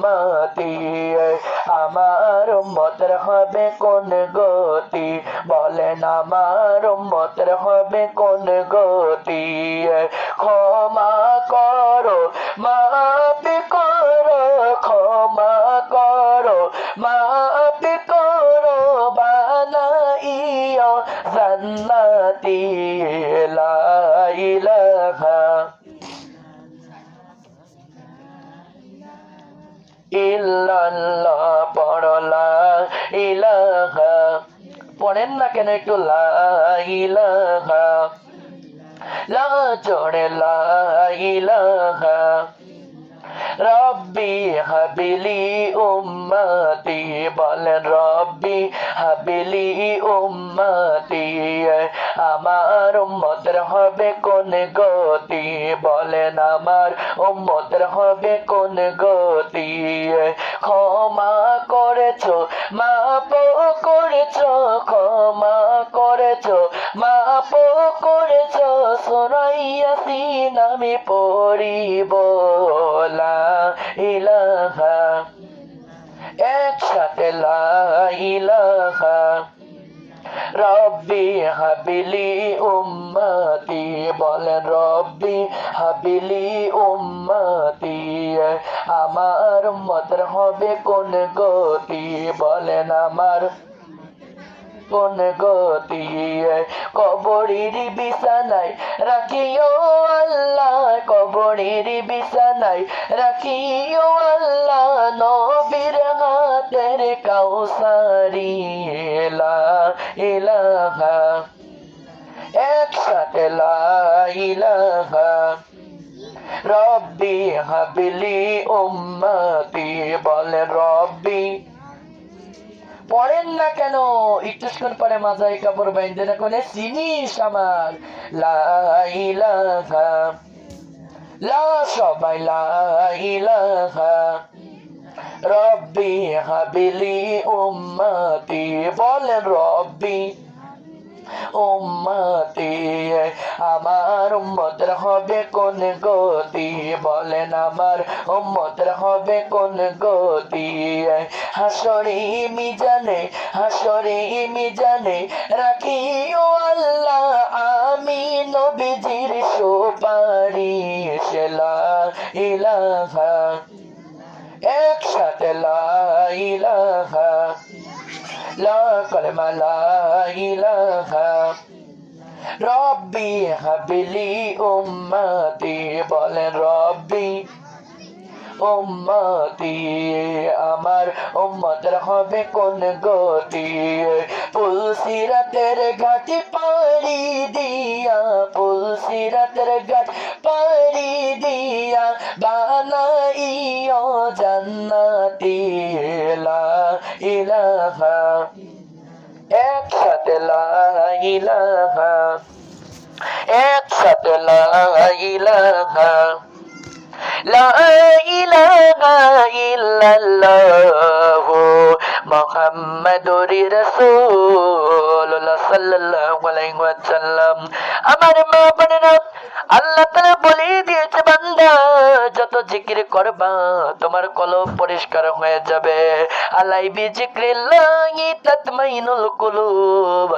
উম্মতি আমার উম্মতের হবে কোন গতি বলেন আমার উম্মতের হবে কোন গতি ক্ষমা করো মাফ করো ক্ষমা করো মাফ করো বানাইও জান্নাতি লা ইলাহা ইল্লাল্লাহ পড়ো লা ইলাহা পড়েন না কেন একটু লা ইলাহা লা জোড়ে লা ইলাহা রব্বি হাবিলি উম্মতি বলেন রব্বি হাবিলি উম্মতি আমার উম্মতের হবে কোন গতি বলেন আমার উম্মতের হবে কোন গতি ক্ষমা করেছো মাফ করেছো ক্ষমা করেছো মাফ করেছো সূরা ইয়াসিন আমি পড়িব লা ইলাহা একসাথে লা ইলাহা রব্বি হাবিলি উম্মতি বলেন রব্বি হাবিলি উম্মতি আমার উম্মতের হবে কোন গতি বলেন আমার কোন গতি কবরের বিছানায় রাখিও আল্লাহ কবরের বিছানায় রাখিও আল্লাহ নবীর হাতের কাউসারি লা ইলাহা একসাথে লা ইলাহা রব্বি হাবিলি উম্মতি বলেন রব্বি পড়েন না কেন একটুক্ষণ পরে মাথায় কাপড় বাইন্ধে না কোনে চিনিস আমার লা ইলাহা লা সবাই লা ইলাহা রব্বি হাবিলি উম্মতি বলেন রব্বি উম্মতি আমার উম্মতের হবে কোন গতি বলেন আমার উম্মতের হবে কোন গতি হাসরে মিজানে রাখিও আল্লাহ আমি নবীজির সুপারিশ লা ইলাহা একসাথে লা ইলাহা লা কালেমা লা ইলাহা রব্বি হাবিলি উম্মতি বলেন রব্বি উম্মতি আমার উম্মতের হবে কোন গতি পুলসিরাতের ঘাটি পাড়ি দিয়া পুলসিরাতের ঘাট পাড়ি দিয়া বানাইও জান্নাতি লা ইলাহা একসাথে লা ইলাহা একসাথে লা ইলাহা লা ইলাহা ইল্লাল্লাহ মুহাম্মাদুর রাসূলুল্লাহ সাল্লাল্লাহু আলাইহি ওয়াসাল্লাম আমার মা বোনেরা আল্লাহ তাআলা বলে দিয়েছে বান্দা যত জিকির করবা তোমার কলব পরিষ্কার হয়ে যাবে আলাই বিজিক্রিল্লাহি তাতমাইনুল কুলুব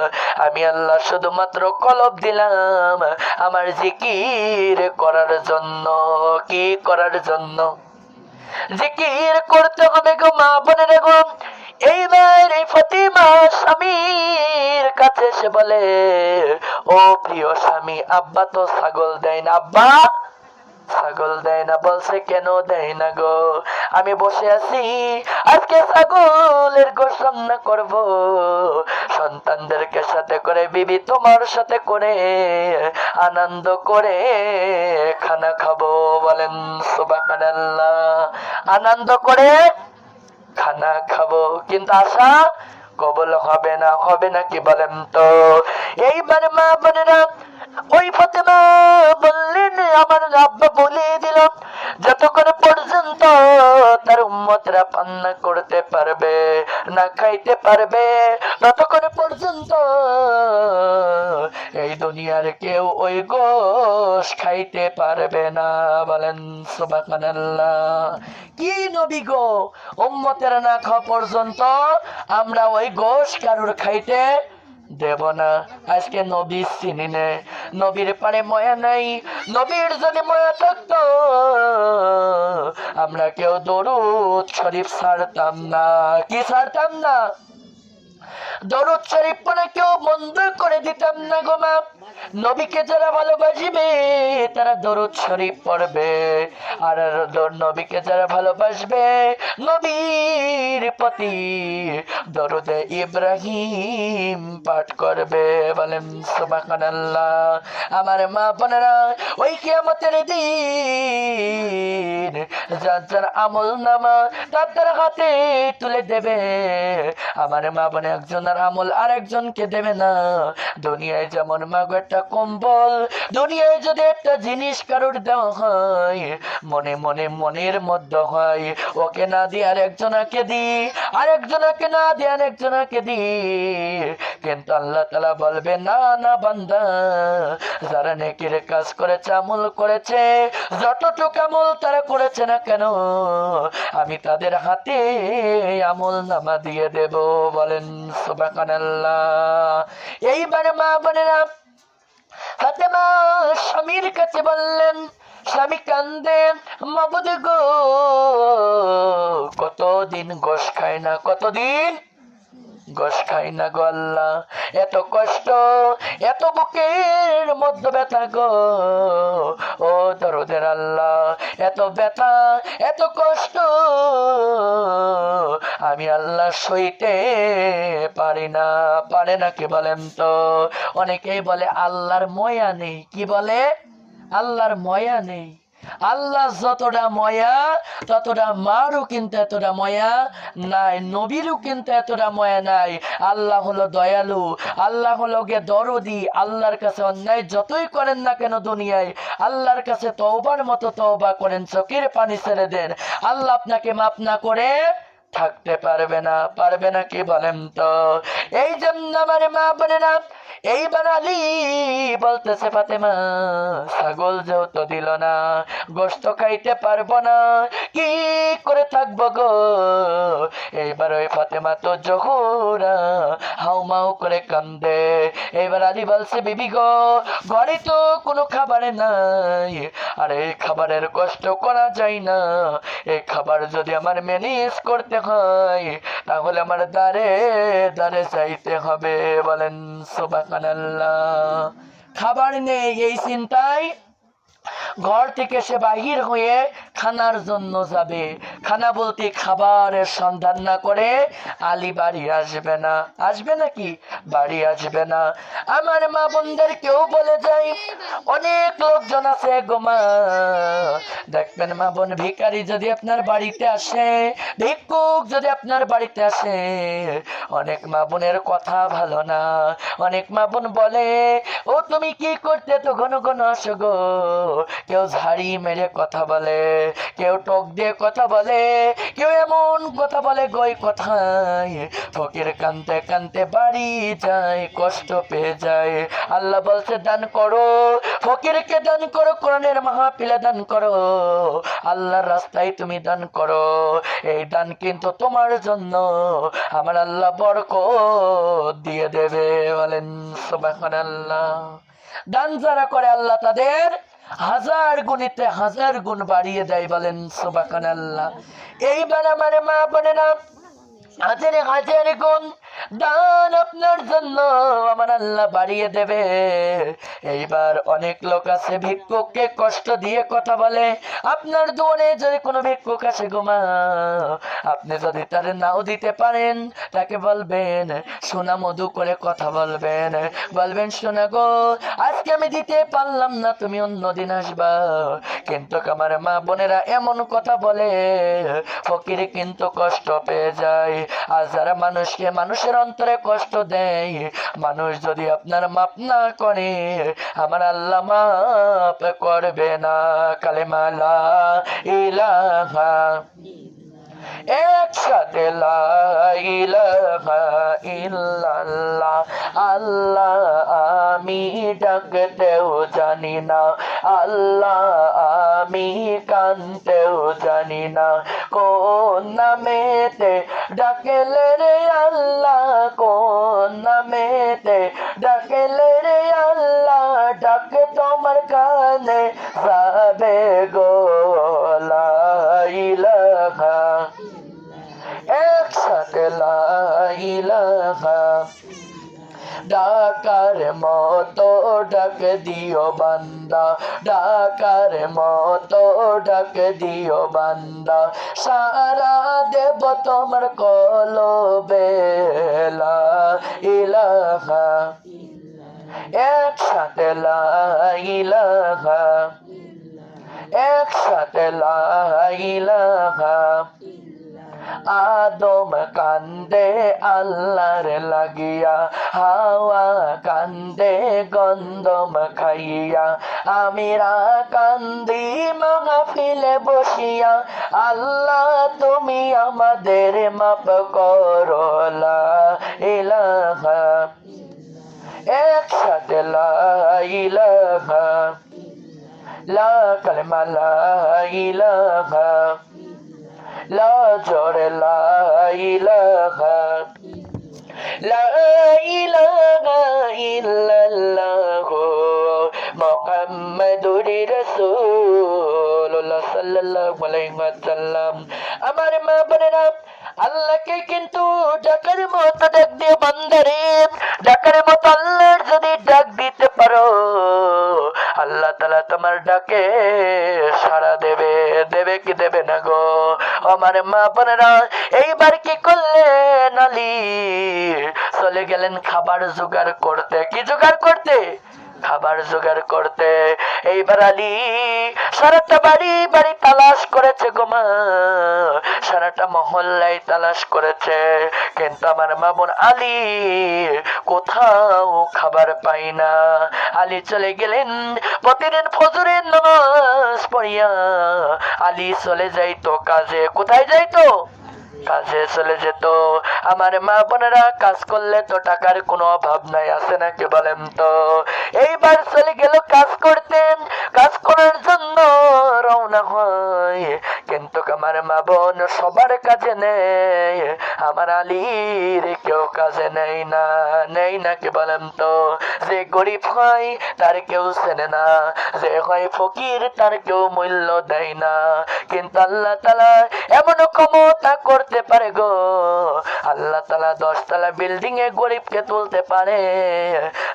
আমি আল্লাহ শুধুমাত্র কলব দিলাম আমার জিকির করার জন্য কি করার জন্য জিকির করতে হবে গো মা বোনেরা গো এইবার এই ফাতিমা স্বামীর কাছে এসে বলে ও প্রিয় স্বামী আব্বা তো ছাগল দেয় না আব্বা ছাগল দেয় না বলছে কেন দেয় না গো আমি বসে আছি আজকে ছাগলের গোশত রান্না করব সন্তানদেরকে সাথে করে বিবি তোমার সাথে করে আনন্দ করে খানা খাবো বলেন সুবহানাল্লাহ আনন্দ করে খানা খাবো কিন্তু আশা কবুল হবে না কি বলেন তো এইবার মা বোনেরা ওই ফাতেমা বললেন আমার আব্বা বলে দিল যতক্ষণ পর্যন্ত তার উম্মতরা পান্না করতে পারবে না খাইতে পারবে ততক্ষণ পর্যন্ত এই দুনিয়ার কেউ ওই গোশ খাইতে পারবে না। বলেন সুবহানাল্লাহ। কি নবী গো, উম্মতের না খাওয়া পর্যন্ত আমরা ওই গোশ কারুর খাইতে দেব না। আজকে নবী চিনি নে, নবীর পারে ময়া নাই। নবীর যদি ময়া থাকতো আমরা কেউ দরুদ শরীফ ছাড়তাম না। কি ছাড়তাম না? দরুদ শরীফ পড়া কেউ বন্ধ করে দিতাম না গো মা। নবীকে যারা ভালোবাসবে তারা দরুদ শরীফ পড়বে, আর নবীকে যারা ভালোবাসবে নবীর প্রতি দরুদে ইব্রাহিম পাঠ করবে। বলেন সুবহানাল্লাহ। আমার মা বোনেরা, ওই কিয়ামতের দিন যার যার আমল নামা তার হাতে তুলে দেবে। আমার মা বোনে একজনের আমল আরেকজনকে দেবে না। দুনিয়ায় যেমন মাগো একটা কম্বল, দুনিয়ায় যদি একটা জিনিস কারোর দেওয়া হয় মনে মনে মনের মধ্যে হয় ওকে না দিয়ে আরেকজনকে দি, আরেকজনকে না দিয়ে আরেকজনকে দি। কিন্তু আল্লাহ তাআলা বলবে না না বান্দা, যারা নেকির কাজ করেছে আমল করেছে যতটুকু আমল তারা করেছে না কেন আমি তাদের হাতে আমল নামা দিয়ে দেব। বলেন সুবহানাল্লাহ। এইবার মা বোনেরা, ফাতেমা স্বামীর কাছে বললেন, স্বামী কান্দেন, মাবুদ গো কতদিন গোশ খায় না, কতদিন গোশ খাই না গো আল্লাহ, এত কষ্ট, এত বুকের মধ্যে ব্যথা গো ও দরদের আল্লাহ, এত ব্যথা এত কষ্ট আমি আল্লাহ সইতে পারি না। পারে না কি বলেন তো? অনেকেই বলে আল্লাহর ময়া নেই। কি বলে? আল্লাহর ময়া নেই। আল্লাহ যতটা ময়া ততটা মারও কিন্তু এতটা ময়া নাই, নবীরও কিন্তু এতটা ময়া নাই। আল্লাহ হলো দয়ালু, আল্লাহ হলো গে দরদি। আল্লাহর কাছে অন্যায় যতই করেন না কেন দুনিয়ায়, আল্লাহর কাছে তওবার মতো তওবা করেন, চোখের পানি ছেড়ে দেন, আল্লাহ আপনাকে মাফ না করে থাকতে পারবে না। পারবে না কি বলেন তো? এই জন্য আমার মা বোনেরা, এইবার আলী বলতেছে ফাতেমা ছাগল যেহেতু দিল না, গোশত খাইতে পারবো না, কি করে থাকবো গো? এইবার ওই ফাতেমা তো জহুরা হাউমাউ করে কান্দে। এইবার আলী বলছে বিবি গো ঘরে তো কোনো খাবার নাই, আর এই খাবারের কষ্ট করা যায় না। এই খাবার যদি আমার ম্যানেজ করতে হয় তাহলে আমার দাঁড়ে দাঁড়ে যাইতে হবে। বলেন সুবহানাল্লাহ। খাবার নেই এই চিন্তায় ঘর থেকে সে বাহির হয়ে খানার জন্য যাবে। খানা বলতে খাবারের সন্ধান না করে আলী বাড়ি আসবে না। আসবে নাকি? বাড়ি আসবে না। আমার মা বোনদের কেউ বলে যায়, অনেক লোকজন আছে গো মা, দেখবেন মা বোন ভিখারি যদি আপনার বাড়িতে আসে, ভিক্ষুক যদি আপনার বাড়িতে আসে, অনেক মা বোনের কথা ভালো না। অনেক মা বোন বলে ও তুমি কি করতে তো ঘন ঘন আসো গো। কেউ ঝাড়ি মেরে কথা বলে, কেউ টক দিয়ে কথা বলে, কেউ এমন কথা বলে গই কথায় ফকির কানতে কানতে বাড়ি যায়, কষ্ট পেয়ে যায়। আল্লাহ বলছে দান করো, ফকিরকে দান করো, কোরআনের মাহফিলে দান করো, আল্লাহর রাস্তায় তুমি দান করো। এই দান কিন্তু তোমার জন্য আমার আল্লাহ বরকত দিয়ে দেবে। বলেন সুবহানাল্লাহ। দান যারা করে আল্লাহ তাদের হাজার গুণিতে হাজার গুণ বাড়িয়ে দেয়। বলেন সুবহানাল্লাহ। এইবার আমার মা বোনেরা, হাজারে হাজার গুণ দান আপনার জন্য আমার আল্লাহ বাড়িয়ে দেবে। এইবার অনেক লোক আছে ভিক্ষুককে কষ্ট দিয়ে কথা বলে। আপনার দোয়ারে যদি কোনো ভিক্ষুক আসে গোমা, আপনি যদি তার নাও দিতে পারেন তাকে বলবেন সোনা মধু করে কথা বলবেন, বলবেন সোনা গো আজকে আমি দিতে পারলাম না, তুমি অন্যদিন আসবা। কিন্তু আমার মা বোনেরা এমন কথা বলে ফকির কিন্তু কষ্ট পেয়ে যায়। আর যারা মানুষকে মানুষের অন্তরে কষ্ট দেয়, মানুষ যদি আপনার মাপ না করে আমার আল্লাহ মাপ করবে না। কালেমা লা ইলাহা একসাথে লা ইলাহা ইল্লাল্লাহ আল্লাহ আমি ডাকতেও জানি না আল্লাহ আমি কানতেও জানি না কোন নামেতে ডাকলে রে আল্লাহ কোন নামেতে ডাকলে রে আল্লাহ ডাক তোমার কানে যাবে গো লা ইলাহা একসাথে লা ইলাহা ডাকার মতো ডাক দিও বান্দা ডাকার মতো ডাক দিও বান্দা সারা দেব তোমার কলবে লা ইলাহা একসাথে লা ইলাহা একসাথে লা ইলাহা আদম কান্দে আল্লাহর লাগিয়া হাওয়া কান্দে গন্ধম খাইয়া আমিরা কান্দি মাহফিলে বসিয়া আল্লাহ তুমি আমাদের মাপ করো লা ইলাহা একসাথে লা ইলাহা লা কালিমা লা ইলাহা লা জোরে লা ইলাহা লা ইলাহা ইল্লাল্লাহ মুহাম্মাদুর রাসূলুল্লাহ সাল্লাল্লাহু আলাইহি ওয়াসাল্লাম আমার মা বোনেরা আল্লাহকে কিন্তু ডাকার মতো ডাক দিয়ে বান্দারে ডাকার মতো আল্লাহর যদি ডাক দিতে পারো আল্লাহ তাআলা তোমার ডাকে সাড়া দেবে দেবে কি দেবে না গো আমার মা বোনেরা এইবার কি করলেন আলী চলে গেলেন খাবার জোগাড় করতে কি জোগাড় করতে খাবার জোগাড় করতে এইবার আলী সারাটা বাড়ি বাড়ি তালাশ করেছে গো মা সারাটা মহল্লায় তালাশ করেছে কিন্তু আমার মা বোন আলী কোথাও খাবার পাই না আলী চলে গেলেন প্রতিদিন ফজরের নামাজ পড়িয়া আলী চলে যাইতো কাজে কোথায় যাইতো কাজে চলে যেত আমার মা বোনেরা কাজ করলে তো টাকার কোনো অভাব নাই আছে নাকি বলেন তো এইবার চলে গেল কাজ করতেন কাজ করার জন্য রওনা হয় কিন্তু আমার মা বোন সবার কাজে নেই আমার আলীর কেউ কাজে নেই না কি বলেন তো যে গরিব হয় তার কেউ চেনে না যে হয় ফকির তার কেউ মূল্য দেয় না কিন্তু আল্লাহ তাআলা এমন ক্ষমতা করতে পারে গো আল্লাহ তাআলা 10 তলা বিল্ডিং এ গরিবকে তুলতে পারে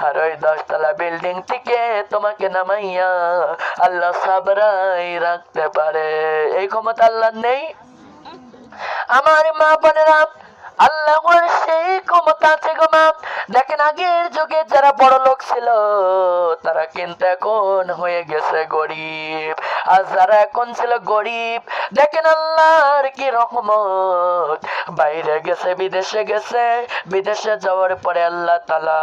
আর ওই 10 তলা বিল্ডিং থেকে তোমাকে নামাইয়া আল্লাহ সাবরাই রাখতে পারে এই ক্ষমতা আল্লাহর নেই আমার মা বোনেরা আল্লাহর সেই ক্ষমতা আছে গো মা দেখেন আগের যুগে যারা বড় লোক ছিল তারা কিন্তু এখন হয়ে গেছে গরিব আর যারা এখন ছিল গরিব দেখেন আল্লাহর কি রহমত বাইরে গেছে বিদেশে যাওয়ার পরে আল্লাহ তাআলা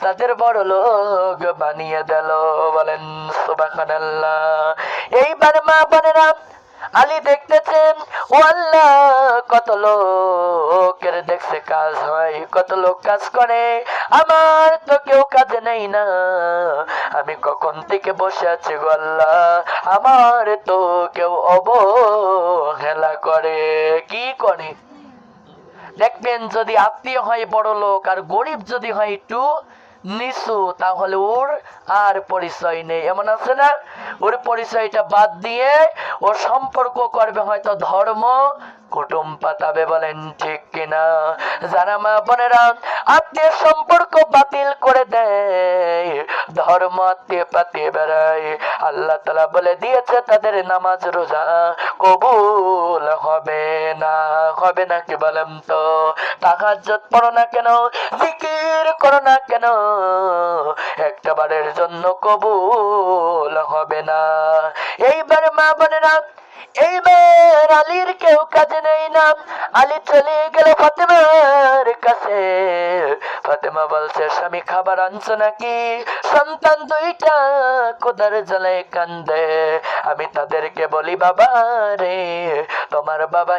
তাদের বড় লোক বানিয়ে দিল বলেন সুবহানাল্লাহ এইবার মা বোনেরা আলী দেখতেছেন ও আল্লাহ কত লোকের দেখছে কাজ হয় কত লোক কাজ করে আমার তো কেউ কাজে নেই না আমি কখন থেকে বসে আছি গো আল্লাহ আমার তো কেউ অবহেলা করে কি করে দেখবেন যদি আত্মীয় হয় বড় লোক আর গরিব যদি হয় একটু নিচু তাহলে ওর আর পরিচয় নেই এমন আছে না ওর পরিচয়টা বাদ দিয়ে ও সম্পর্ক করবে হয়তো ধর্ম কুটুম পাতাবে বলেন ঠিক কিনা যারা মা বোনেরা আত্মীয় সম্পর্ক বাতিল করে দেয় ধর্ম আত্মীয় পাতিয়ে বেড়ায় আল্লাহ তাআলা বলে দিয়েছে তাদের নামাজ রোজা কবুল হবে না কি বলেন তো তাহাজ্জুদ পড়ো না কেন জিকির করো না কেন একটা বারের জন্য কবুল হবে না এইবার মা বোনেরা এইবার আলীর কেউ কাজে নেই না আলী চলে গেল ফাতেমার কাছে ফাতেমা বলছে স্বামী খাবার আনছো নাকি সন্তান দুইটা খোদার জ্বালায় কান্দে আমি তাদেরকে বলি বাবা রে তোমার বাবা